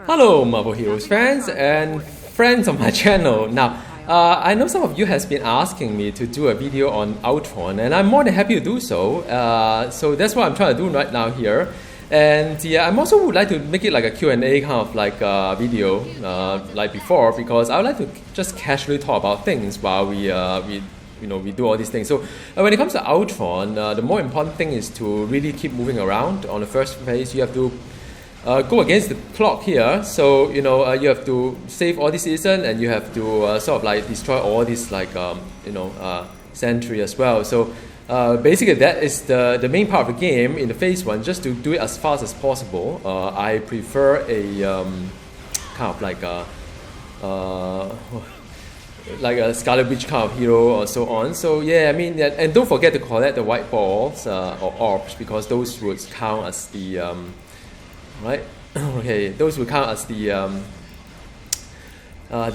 Hello Marvel Heroes fans and friends of my channel. Now, I know some of you has been asking me to do a video on Ultron, and I'm more than happy to do so. So that's what I'm trying to do right now here. And yeah, I'm also would like to make it like a Q&A kind of like video like before, because I would like to just casually talk about things while we do all these things. So when it comes to Ultron, the more important thing is to really keep moving around. On the first phase, you have to go against the clock here. So you have to save all this citizen, and you have to sort of like destroy all this like sentry as well. So basically that is the main part of the game in the phase 1, just to do it as fast as possible. I prefer a kind of like a Scarlet Witch kind of hero or so on. So yeah, I mean, and don't forget to collect the white balls or orbs, because those would count as the right. Okay, those will count as the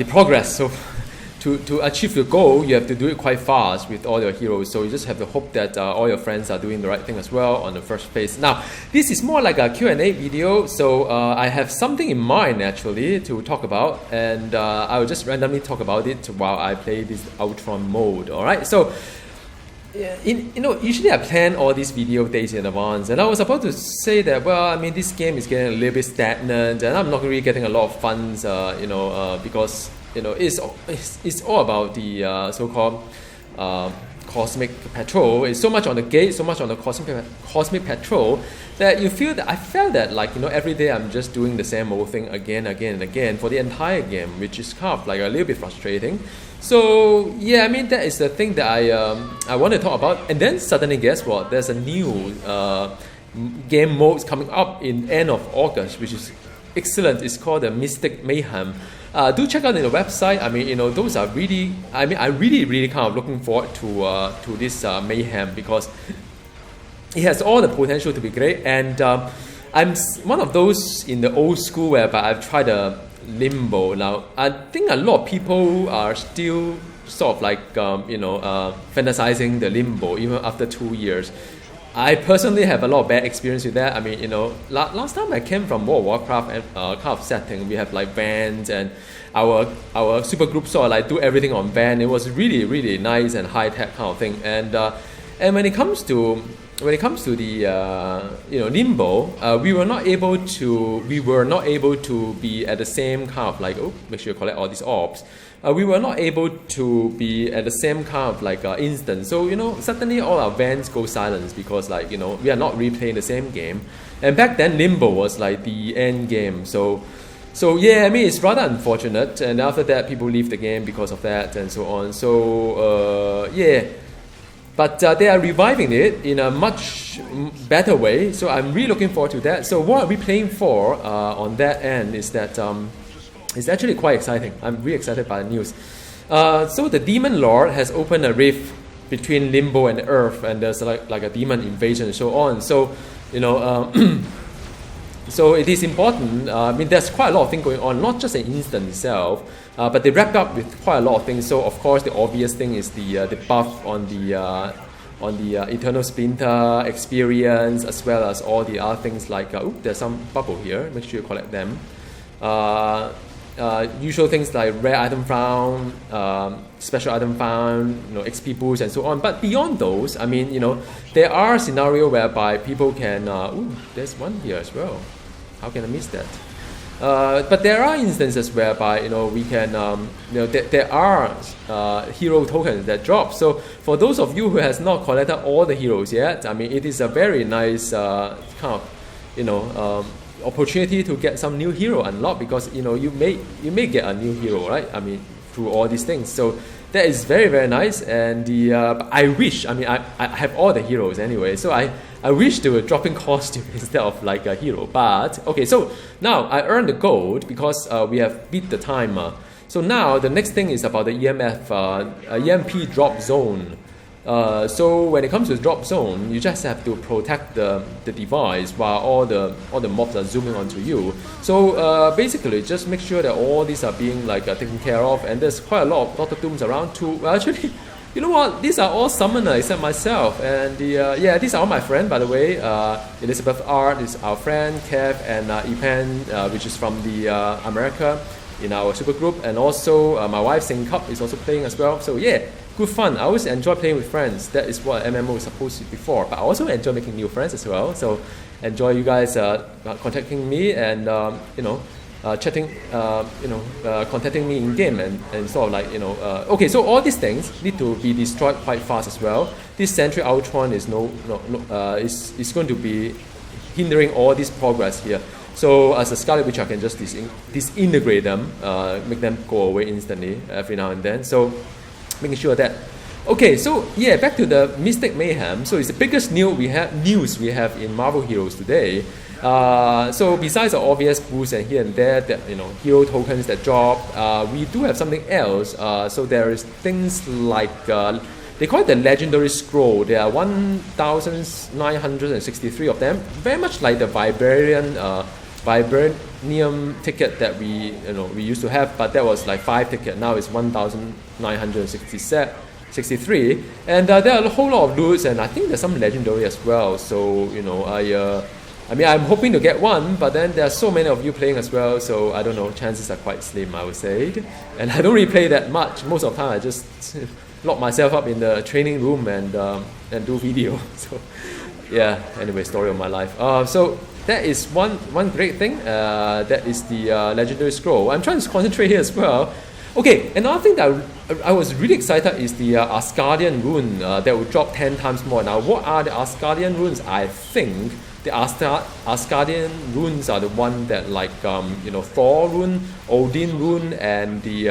progress. So to achieve your goal, you have to do it quite fast with all your heroes. So you just have to hope that all your friends are doing the right thing as well on the first phase. Now, this is more like a Q&A video, so I have something in mind actually to talk about, and I will just randomly talk about it while I play this Ultron mode. All right, so. Yeah, usually I plan all these video days in advance, and I was about to say that, well, I mean, this game is getting a little bit stagnant, and I'm not really getting a lot of funds, because it's all about the so-called cosmic patrol. It's so much on the gate, so much on the cosmic patrol, that I felt that like every day I'm just doing the same old thing again and again for the entire game, which is kind of like a little bit frustrating. So yeah, I mean, that is the thing that I want to talk about. And then suddenly, guess what? There's a new game mode coming up in end of August, which is excellent. It's called the Mystic Mayhem. Do check out the website. I mean, those are really. I mean, I really kind of looking forward to this Mayhem, because it has all the potential to be great. And I'm one of those in the old school whereby I've tried Limbo. Now, I think a lot of people are still sort of like fantasizing the Limbo even after 2 years. I personally have a lot of bad experience with that. I mean, last time I came from World of Warcraft and kind of setting, we have like vans, and our super group sort of like do everything on van. It was really nice and high tech kind of thing. And when it comes to the Limbo, we were not able to be at the same kind of like, make sure you collect all these orbs. We were not able to be at the same kind of like instance. So suddenly all our vans go silent, because like we are not replaying the same game. And back then Limbo was like the end game. So yeah, I mean, it's rather unfortunate. And after that, people leave the game because of that and so on. So yeah. But they are reviving it in a much better way, so I'm really looking forward to that. So what are we playing for on that end is that it's actually quite exciting. I'm really excited by the news. So the Demon Lord has opened a rift between Limbo and Earth, and there's like a demon invasion and so on. So so it is important. I mean, there's quite a lot of things going on, not just an instance itself, but they wrap up with quite a lot of things. So of course, the obvious thing is the buff on the Eternal Splinter experience, as well as all the other things like there's some bubble here. Make sure you collect them. Usual things like rare item found, special item found, XP boost and so on. But beyond those, I mean, there are scenarios whereby people can. There's one here as well. How can I miss that? But there are instances whereby we can there are hero tokens that drop. So for those of you who has not collected all the heroes yet, I mean, it is a very nice kind of opportunity to get some new hero unlocked, because you may get a new hero, right? I mean, through all these things. So that is very nice. And I wish, I mean, I have all the heroes anyway, so I wish they were dropping costume instead of like a hero. But okay, so now I earned the gold because we have beat the timer. So now the next thing is about the EMP drop zone. So when it comes to drop zone, you just have to protect the device while all the mobs are zooming onto you. So basically, just make sure that all these are being like taken care of. And there's quite a lot of Doctor Dooms around too. Well, actually, You know what? These are all summoner except myself. And yeah, these are all my friends, by the way. Elizabeth Art is our friend, Kev, and Ipan, which is from the America in our super group. And also my wife, Sing Cup, is also playing as well. So yeah, good fun. I always enjoy playing with friends. That is what MMO is supposed to be for. But I also enjoy making new friends as well. So enjoy you guys contacting me and chatting, contacting me in game and sort of like okay. So all these things need to be destroyed quite fast as well. This Sentry Ultron is is going to be hindering all this progress here. So as a Scarlet Witch, I can just disintegrate them, make them go away instantly every now and then. So making sure that. Okay, so yeah, back to the Mystic Mayhem. So it's the biggest news we have in Marvel Heroes today. So besides the obvious boosts and here and there, that hero tokens that drop, we do have something else. So there is things like they call it the Legendary Scroll. There are 1,963 of them, very much like the Vibranium ticket that we used to have, but that was like 5 tickets. Now it's 1,963, and there are a whole lot of loots, and I think there's some legendary as well. So I'm hoping to get one, but then there are so many of you playing as well, so I don't know, chances are quite slim, I would say. And I don't really play that much. Most of the time I just lock myself up in the training room and do video. So yeah, anyway, story of my life. So that is one great thing. That is the Legendary Scroll. I'm trying to concentrate here as well. Okay, another thing that I was really excited is the Asgardian rune that will drop 10 times more. Now, what are the Asgardian runes? I think the Asgardian runes are the one that like Thor rune, Odin rune, and the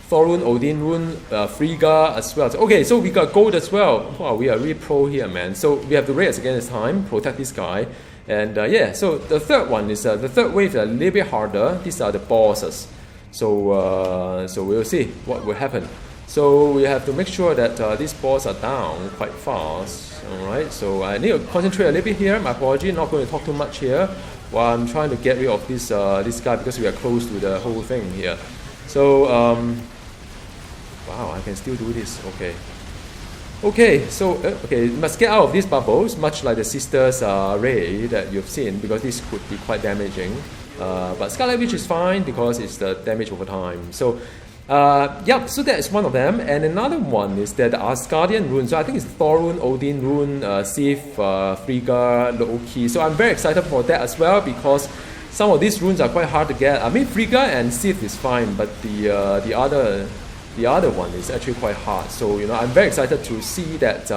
Thor rune, Odin rune, Frigga as well. So, okay, so we got gold as well. Wow, we are really pro here, man. So we have the race again this time, protect this guy. And yeah, so the third one is the third wave is a little bit harder. These are the bosses. So we'll see what will happen. So we have to make sure that these balls are down quite fast. Alright, so I need to concentrate a little bit here. My apology, not going to talk too much here while I'm trying to get rid of this guy because we are close to the whole thing here. So wow, I can still do this. Okay, so okay, must get out of these bubbles, much like the Sisters Ray that you've seen, because this could be quite damaging. But Scarlet Witch is fine because it's the damage over time. So yeah, so that is one of them. And another one is that the Asgardian rune. So I think it's Thor rune, Odin rune, Sif, Frigga, Loki. So I'm very excited for that as well because some of these runes are quite hard to get. I mean, Frigga and Sif is fine, but the other one is actually quite hard. So I'm very excited to see that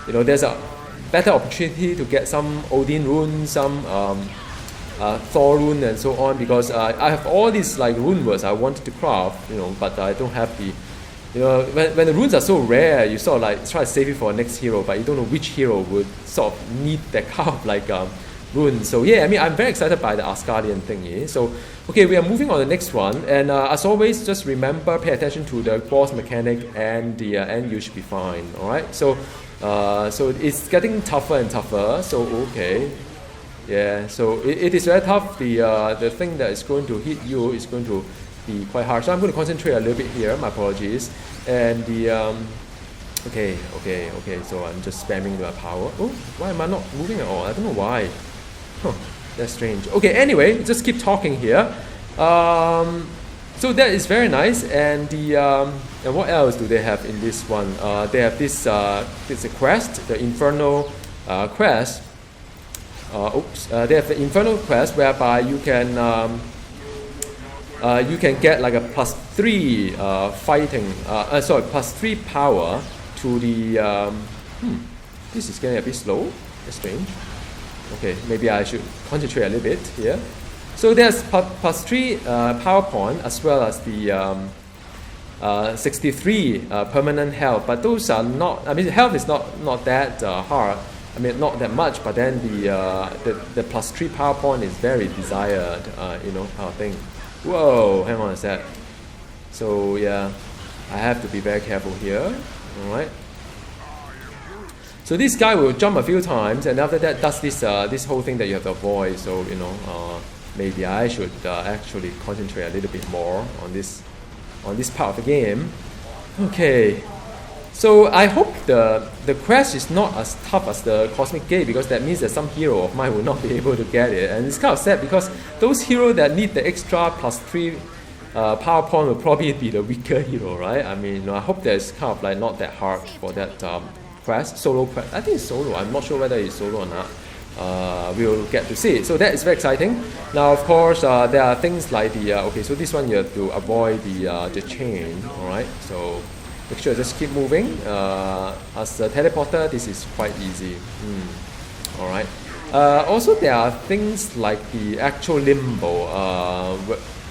there's a better opportunity to get some Odin rune, some Thor rune and so on, because I have all these like rune words I wanted to craft, but I don't have the, when the runes are so rare, you sort of like try to save it for a next hero, but you don't know which hero would sort of need that kind of like rune. So yeah, I mean, I'm very excited by the Asgardian thingy. So okay, we are moving on to the next one, and as always, just remember, pay attention to the boss mechanic, and you should be fine. All right, so it's getting tougher and tougher. So okay. Yeah, so it is very tough. The thing that is going to hit you is going to be quite hard. So I'm going to concentrate a little bit here. My apologies. And the okay. So I'm just spamming the power. Oh, why am I not moving at all? I don't know why. Huh, that's strange. Okay, anyway, just keep talking here. So that is very nice. And and what else do they have in this one? They have this it's a quest, the Infernal quest. They have the Infernal quest whereby you can get like a +3 fighting, +3 power to the. This is getting a bit slow. That's strange. Okay, maybe I should concentrate a little bit here. So there's +3 power point as well as the 63 permanent health, but those are not. I mean, health is not that hard. I mean, not that much, but then the +3 power point is very desired, kind of thing. Whoa, hang on a sec. So yeah, I have to be very careful here. All right. So this guy will jump a few times, and after that does this whole thing that you have to avoid. So maybe I should actually concentrate a little bit more on this part of the game. Okay. So I hope the quest is not as tough as the Cosmic Gate, because that means that some hero of mine will not be able to get it, and it's kind of sad because those heroes that need the extra +3 power point will probably be the weaker hero, right? I mean, I hope that it's kind of like not that hard for that quest, solo quest. I think it's solo. I'm not sure whether it's solo or not. We'll get to see it. So that is very exciting. Now, of course, there are things like the okay. So this one you have to avoid the chain. All right. So make sure just keep moving. As a teleporter, this is quite easy. All right. Also, there are things like the actual limbo.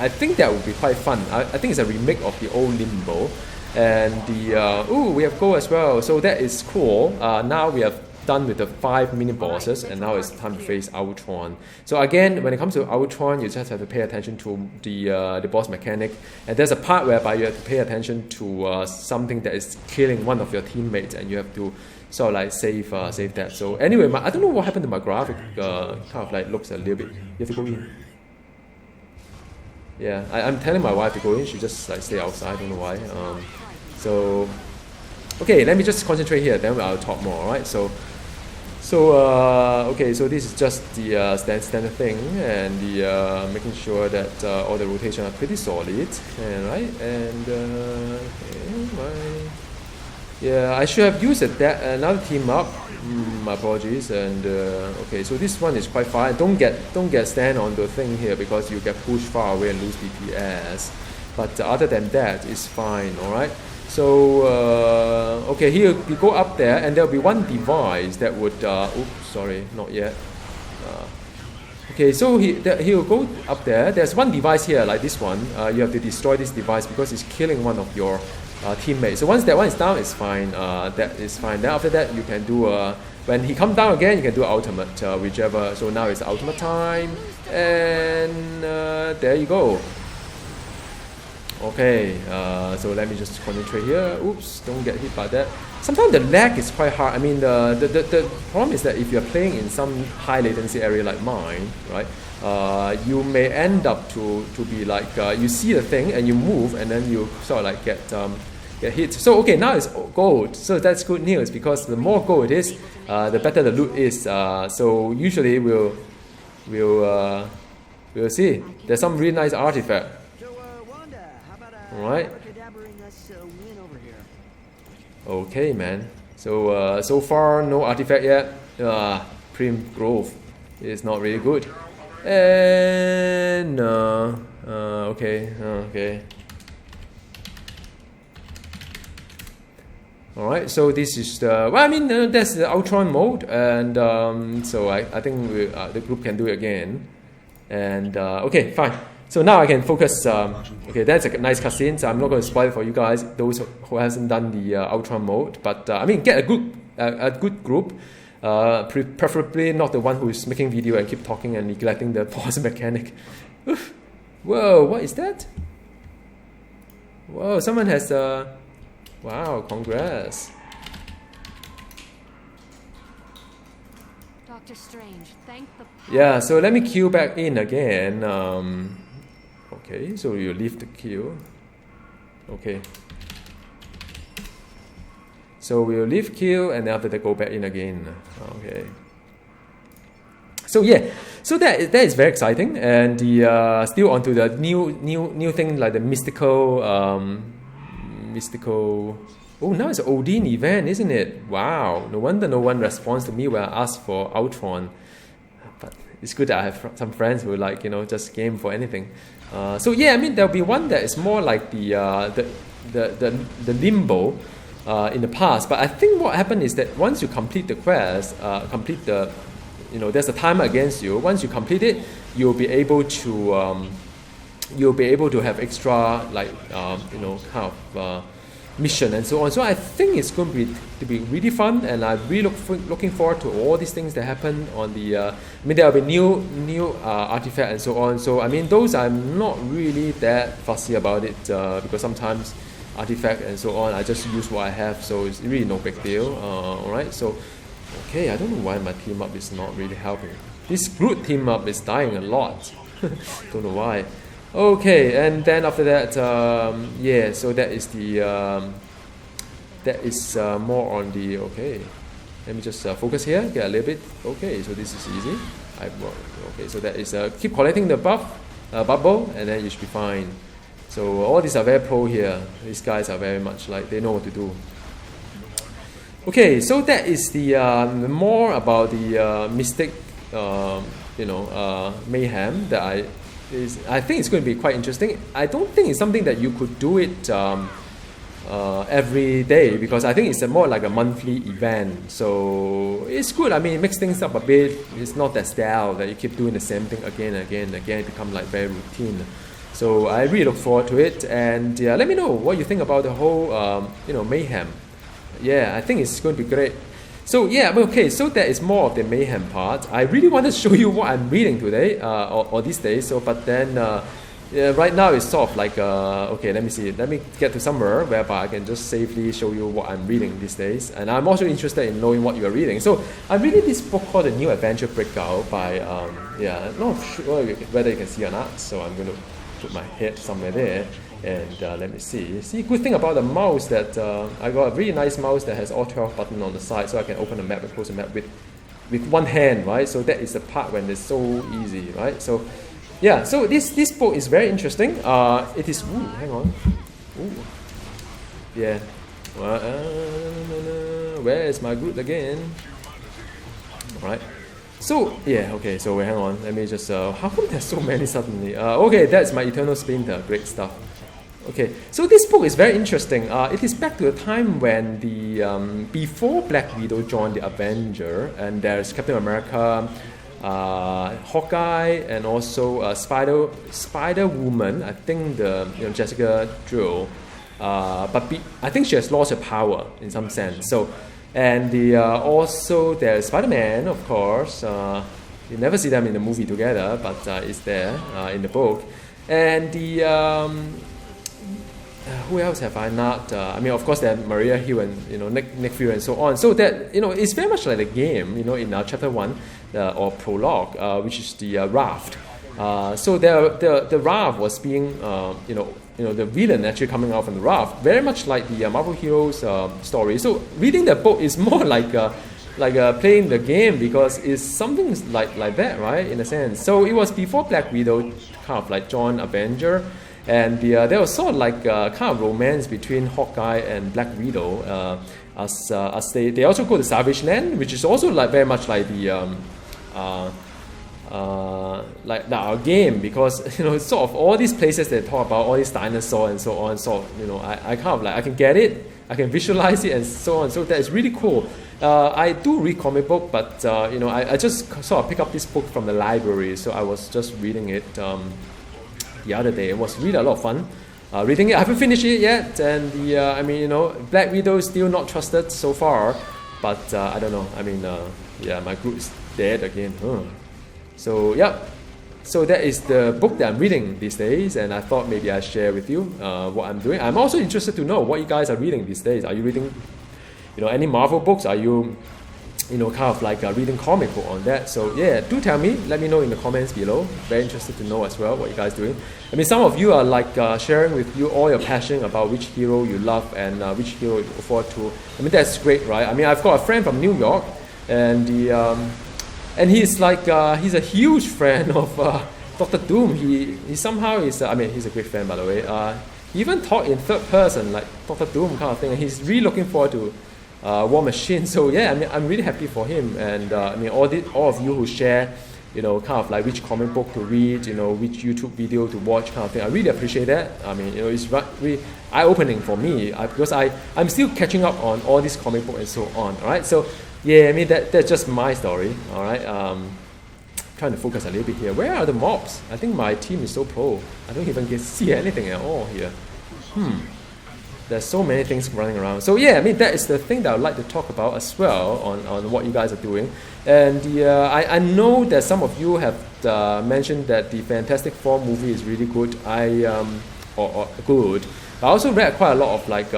I think that would be quite fun. I think it's a remake of the old limbo, and the we have Go as well. So that is cool. Now we have done with the 5 mini bosses, and now it's time to face Ultron. So again, when it comes to Ultron, you just have to pay attention to the boss mechanic, and there's a part whereby you have to pay attention to something that is killing one of your teammates, and you have to sort of like save that. So anyway, I don't know what happened to my graphic. Kind of like looks a little bit. You have to go in. Yeah, I'm telling my wife to go in. She just like stay outside. I don't know why. So okay, let me just concentrate here. Then I'll talk more. All right. So okay, so this is just the standard thing, and the making sure that all the rotation are pretty solid, and right, and okay, yeah, I should have used another team up. My apologies, and okay, so this one is quite far. Don't get stand on the thing here because you get pushed far away and lose DPS. But other than that, it's fine. All right. So okay, here we go up there, and there'll be one device that would. Oops, sorry, not yet. Okay, so he'll go up there. There's one device here, like this one. You have to destroy this device because it's killing one of your teammates. So once that one is down, it's fine. That is fine. Then after that, you can do when he comes down again, you can do ultimate, whichever. So now it's ultimate time, and there you go. Okay, so let me just concentrate here. Oops, don't get hit by that. Sometimes the lag is quite hard. I mean, the problem is that if you're playing in some high latency area like mine, right, you may end up to be like, you see the thing and you move and then you sort of like get hit. So okay, now it's gold. So that's good news because the more gold it is, the better the loot is. So usually we'll see. There's some really nice artifact. Alright. Okay, man. So so far no artifact yet. Prim growth is not really good. And okay. Alright, so this is the that's the Ultron mode, and so I think the group can do it again. And okay, fine. So now I can focus. Okay, that's a nice cutscene. So I'm not going to spoil it for you guys, those who hasn't done the Ultron mode. But get a good group, preferably not the one who is making video and keep talking and neglecting the boss mechanic. Oof. Whoa, what is that? Whoa, someone has wow, congrats. Doctor Strange, thank the yeah, so let me queue back in again. Okay, so you leave the queue. Okay. So we'll leave queue and after that go back in again. Okay. So yeah, so that is very exciting, and the still onto the new thing like the mystical. Oh, now it's an Odin event, isn't it? Wow, no wonder no one responds to me when I ask for Ultron. But it's good that I have some friends who like just game for anything. So yeah, there'll be one that is more like the limbo in the past. But I think what happened is that once you complete the quest, complete the there's a timer against you. Once you complete it, you'll be able to have extra like kind of mission and so on. So I think it's going to be really fun, and I'm really looking forward to all these things that happen on the. There will be new artifact and so on. So those I'm not really that fussy about it because sometimes artifact and so on I just use what I have, so it's really no big deal. All right, so okay, I don't know why my team up is not really helping. This Groot team up is dying a lot. Don't know why. Okay, and then after that, yeah, so that is the that is more on the, okay, let me just focus here, get a little bit, okay, so this is easy. Okay, so that is, keep collecting the bubble, and then you should be fine. So all these are very pro here. These guys are very much like, they know what to do. Okay, so that is the more about the Mystic, Mayhem that I think it's going to be quite interesting. I don't think it's something that you could do it every day, because I think it's more like a monthly event. So it's good. I mean, it makes things up a bit. It's not that style that you keep doing the same thing again and again and again. It becomes like very routine. So I really look forward to it. And let me know what you think about the whole, Mayhem. Yeah, I think it's going to be great. So yeah, okay, so that is more of the Mayhem part. I really wanted to show you what I'm reading today, or these days. So, but then right now it's sort of like, okay, let me see. Let me get to somewhere whereby I can just safely show you what I'm reading these days. And I'm also interested in knowing what you are reading. So I'm reading this book called The New Avengers Breakout by, I'm not sure whether you can see or not. So I'm going to put my head somewhere there. And let me see. See, good thing about the mouse that I got a really nice mouse that has all 12 buttons on the side, so I can open the map and close the map with one hand, right? So that is the part when it's so easy, right? So yeah, so this book is very interesting. It is. Ooh, hang on. Ooh. Yeah. Where is my group again? All right. So yeah, okay. So hang on. Let me just. How come there's so many suddenly? Okay, that's my Eternal Splinter. Great stuff. Okay, so this book is very interesting. It is back to a time when the before Black Widow joined the Avenger, and there's Captain America, Hawkeye, and also Spider Woman. I think Jessica Drew, but I think she has lost her power in some sense. So, and also there's Spider-Man, of course. You never see them in the movie together, but it's there in the book, and the. Who else have I not? I mean, of course, there are Maria Hill and Nick Fury and so on. So that it's very much like a game. In chapter 1 or prologue, which is the raft. So the raft was being the villain actually coming out from the raft, very much like the Marvel Heroes story. So reading the book is more like playing the game, because it's something like that, right? In a sense. So it was before Black Widow kind of like joined Avenger. And there was sort of like kind of romance between Hawkeye and Black Widow, as they also go to Savage Land, which is also like very much like the our game, because sort of all these places they talk about, all these dinosaurs and so on. So I kind of like, I can get it, I can visualize it and so on. So that is really cool. I do read comic book, but I just sort of pick up this book from the library. So I was just reading it. The other day. It was really a lot of fun reading it. I haven't finished it yet, and Black Widow is still not trusted so far, but I don't know. I mean, my group is dead again. So yeah, so that is the book that I'm reading these days, and I thought maybe I'd share with you what I'm doing. I'm also interested to know what you guys are reading these days. Are you reading, any Marvel books? Are you kind of like reading comic book on that? So yeah, do tell me, let me know in the comments below. Very interested to know as well what you guys doing. I mean, some of you are like sharing with you all your passion about which hero you love and which hero you look forward to. I mean, that's great, right? I mean, I've got a friend from New York, and he's like he's a huge fan of Dr. Doom. He somehow is he's a great fan, by the way. He even talk in third person like Dr. Doom kind of thing, and he's really looking forward to War Machine. So yeah, I mean, I'm really happy for him, and all of you who share, kind of like which comic book to read, which YouTube video to watch, kind of thing. I really appreciate that. I mean, it's really eye-opening for me because I'm still catching up on all these comic book and so on. All right, so yeah, I mean that's just my story. All right, trying to focus a little bit here. Where are the mobs? I think my team is so pro. I don't even see anything at all here. There's so many things running around. So yeah, I mean, that is the thing that I would like to talk about as well on what you guys are doing. And I know that some of you have mentioned that the Fantastic Four movie is really good. Or good. I also read quite a lot of like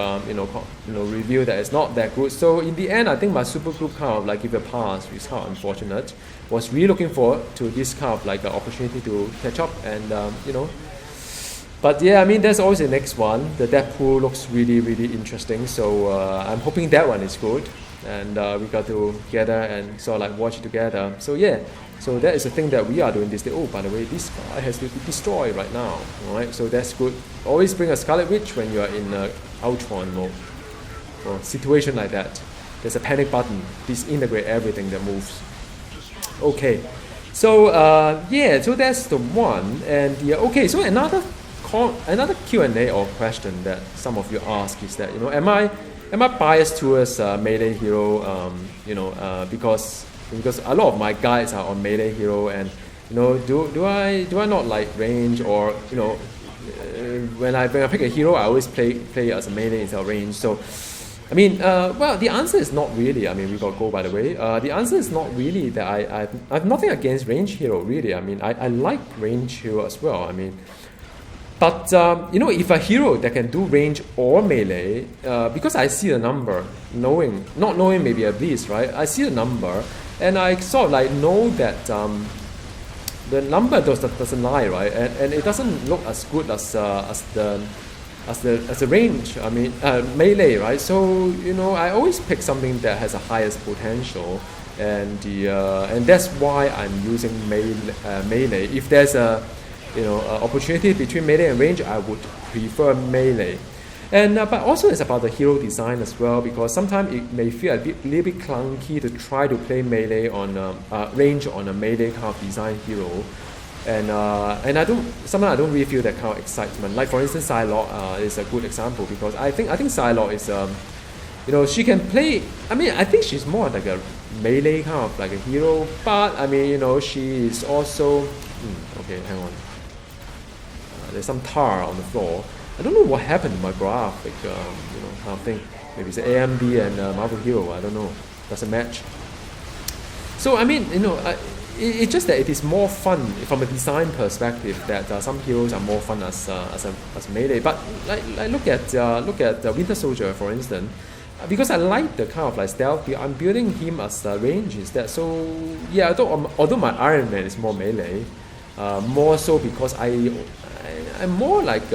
review that it's not that good. So in the end, I think my super group kind of like give a pass, which is kind of unfortunate. Was really looking forward to this kind of like opportunity to catch up and But yeah, I mean, there's always the next one. The Deadpool looks really, really interesting. So I'm hoping that one is good. And we got to gather and sort of like watch it together. So yeah, so that is the thing that we are doing this day. Oh, by the way, this guy has to be destroyed right now. Alright, so that's good. Always bring a Scarlet Witch when you are in Ultron mode. Or situation like that. There's a panic button. Disintegrate everything that moves. Okay. So yeah, so that's the one. And the okay, so another Q&A or question that some of you ask is that, you know, am I biased towards melee hero? You know, because a lot of my guides are on melee hero, and you know, do I not like range, or you know, when I pick a hero, I always play as a melee instead of range. So I mean, well, the answer is not really. I mean, we got go by the way. The answer is not really that I have nothing against range hero really. I mean, I like range hero as well. I mean. But you know, if a hero that can do range or melee, because I see the number, not knowing maybe at least, right? I see the number, and I sort of like know that the number doesn't lie, right? And it doesn't look as good as the range. I mean, melee, right? So you know, I always pick something that has the highest potential, and that's why I'm using melee. If there's a opportunity between melee and range, I would prefer melee. And but also it's about the hero design as well, because sometimes it may feel a little bit clunky to try to play melee on range on a melee kind of design hero, and sometimes I don't really feel that kind of excitement. Like for instance, Psylocke is a good example, because I think Psylocke is you know, she can play. I mean, I think she's more like a melee kind of like a hero, but I mean, you know, she is also okay. Hang on. There's some tar on the floor. I don't know what happened to my graphic, you know, kind of thing. Maybe it's AMD and Marvel Hero. I don't know. Doesn't match. So I mean, you know, it's just that it is more fun from a design perspective. That some heroes are more fun as melee. But like look at Winter Soldier, for instance. Because I like the kind of like stealth, I'm building him as range instead. So yeah, although my Iron Man is more melee, more so because I'm more like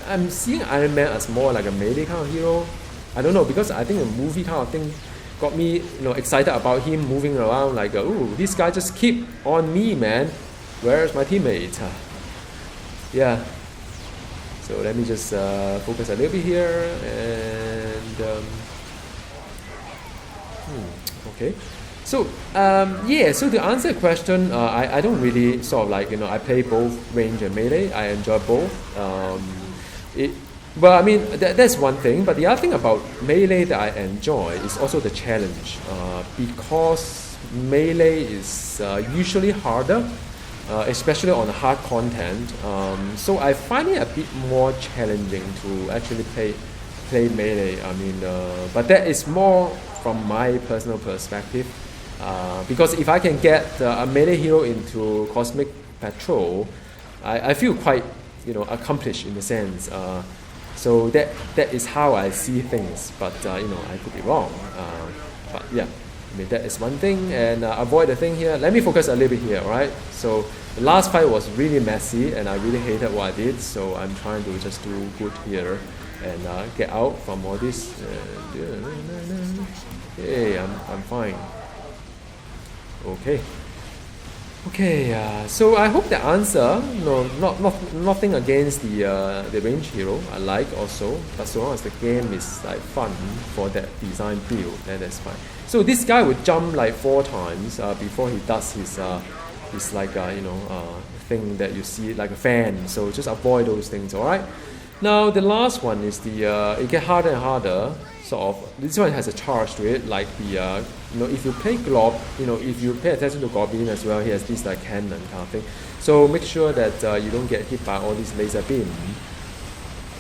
I'm seeing Iron Man as more like a melee kind of hero. I don't know, because I think the movie kind of thing got me, you know, excited about him moving around like, ooh, this guy just keep on me, man. Where's my teammate? Yeah. So let me just focus a little bit here, and okay. So yeah, so to answer the question, I don't really sort of like, you know, I play both range and melee. I enjoy both. Well, I mean, that's one thing. But the other thing about melee that I enjoy is also the challenge, because melee is usually harder, especially on the hard content. So I find it a bit more challenging to actually play melee. I mean, but that is more from my personal perspective. Because if I can get a melee hero into Cosmic Patrol, I feel quite, you know, accomplished in a sense. So that is how I see things. But you know, I could be wrong. But yeah, I mean, that is one thing. And avoid the thing here. Let me focus a little bit here, right? So the last fight was really messy, and I really hated what I did. So I'm trying to just do good here and get out from all this. Hey, I'm fine. Okay. So I hope the answer, no, nothing against the range hero. I like also, but so long as the game is like fun for that design build, then that's fine. So this guy would jump like 4 times before he does his like thing that you see like a fan. So just avoid those things. All right. Now the last one is it gets harder and harder. Sort of, this one has a charge to it, like the if you play if you pay attention to Goblin as well, he has this like cannon kind of thing. So make sure that you don't get hit by all these laser beam.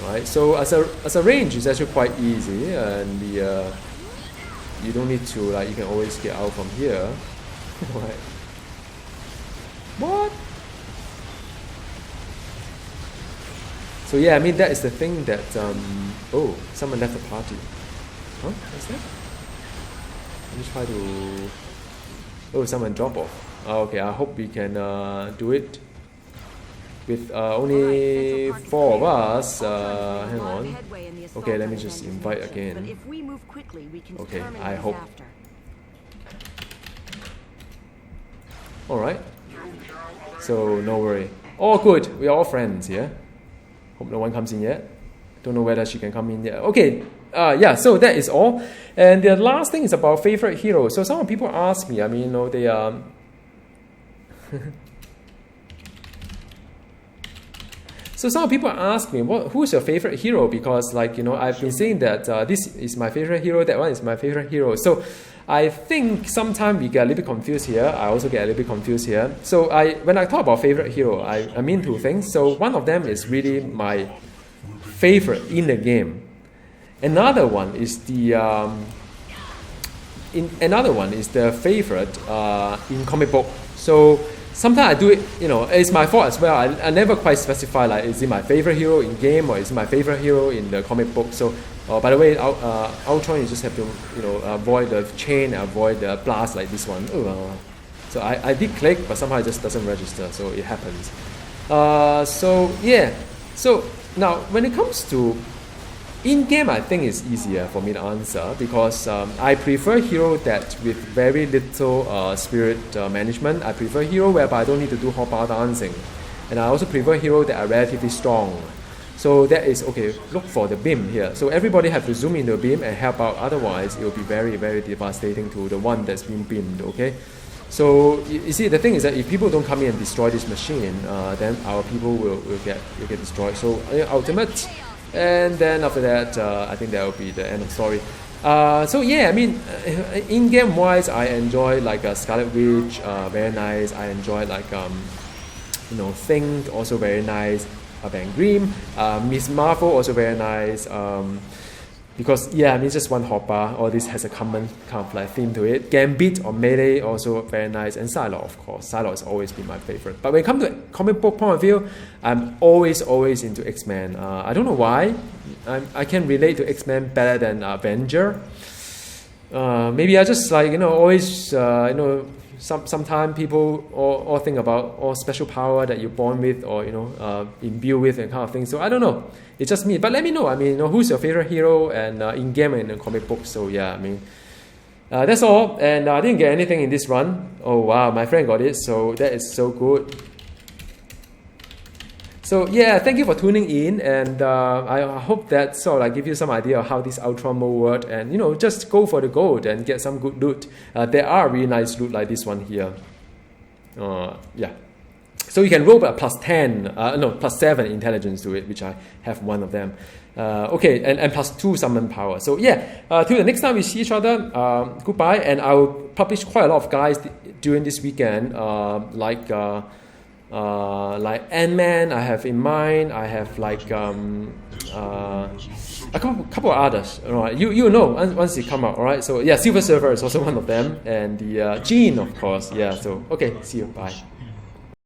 Right. So as a range, it's actually quite easy, and you don't need to like, you can always get out from here. Right. What? So yeah, I mean, that is the thing that oh, someone left the party. Huh? What's that? Let me try to... Oh, someone drop off. Oh, okay, I hope we can do it. with only 4 of us. Hang on. Okay, let me just invite again. Okay, I hope. Alright. So, no worry. All good. We are all friends here. Hope no one comes in yet. Don't know whether she can come in yet. Okay. Yeah, so that is all. And the last thing is about favorite heroes. So some people ask me, I mean, you know, they So some people ask me, who's your favorite hero? Because, like, you know, I've been saying that this is my favorite hero, that one is my favorite hero. So I think sometimes we get a little bit confused here. I also get a little bit confused here. So when I talk about favorite hero, I mean 2 things. So one of them is really my favorite in the game. Another one is the favorite in comic book. So sometimes I do it, you know, it's my fault as well. I never quite specify, like, is it my favorite hero in game or is it my favorite hero in the comic book. So by the way, Ultron, you just have to, you know, avoid the chain, avoid the blast like this one. So I did click, but somehow it just doesn't register, so it happens. So yeah, so now when it comes to in-game, I think it's easier for me to answer because I prefer hero that with very little spirit management. I prefer hero whereby I don't need to do hotbar dancing. And I also prefer hero that are relatively strong. So that is, okay, look for the beam here. So everybody have to zoom into the beam and help out. Otherwise, it will be very, very devastating to the one that's being beamed, okay? So you see, the thing is that if people don't come in and destroy this machine, then our people will get destroyed. So ultimate. And then after that, I think that will be the end of the story. So yeah, I mean, in-game wise, I enjoy like Scarlet Witch, very nice. I enjoy like you know, Thing, also very nice. Ben Grimm, Miss Marvel, also very nice. Because yeah, I mean, just one hotbar. All this has a common kind of like theme to it. Gambit or Melee, also very nice, and Psylocke, of course. Psylocke has always been my favorite. But when it comes to comic book point of view, I'm always into X-Men. I don't know why. I can relate to X-Men better than Avenger. Maybe I just like, you know, always you know, sometimes people all think about all special power that you're born with or, you know, imbued with and kind of thing. So I don't know. It's just me. But let me know. I mean, you know, who's your favorite hero and in-game and in comic books. So yeah, I mean, that's all. And I didn't get anything in this run. Oh wow, my friend got it. So that is so good. So yeah, thank you for tuning in, and I hope that sort of like give you some idea of how this Ultron Mode works, and you know, just go for the gold and get some good loot. There are really nice loot like this one here. Yeah. So you can roll a plus 7 intelligence to it, which I have one of them. Okay, and plus 2 summon power. So yeah, till the next time we see each other, goodbye. And I will publish quite a lot of guys during this weekend, like Ant-Man I have in mind. I have like a couple of others. All right, you know once they come out. All right. So yeah, Silver Surfer is also one of them, and the Jean, of course. Yeah. So okay, see you. Bye.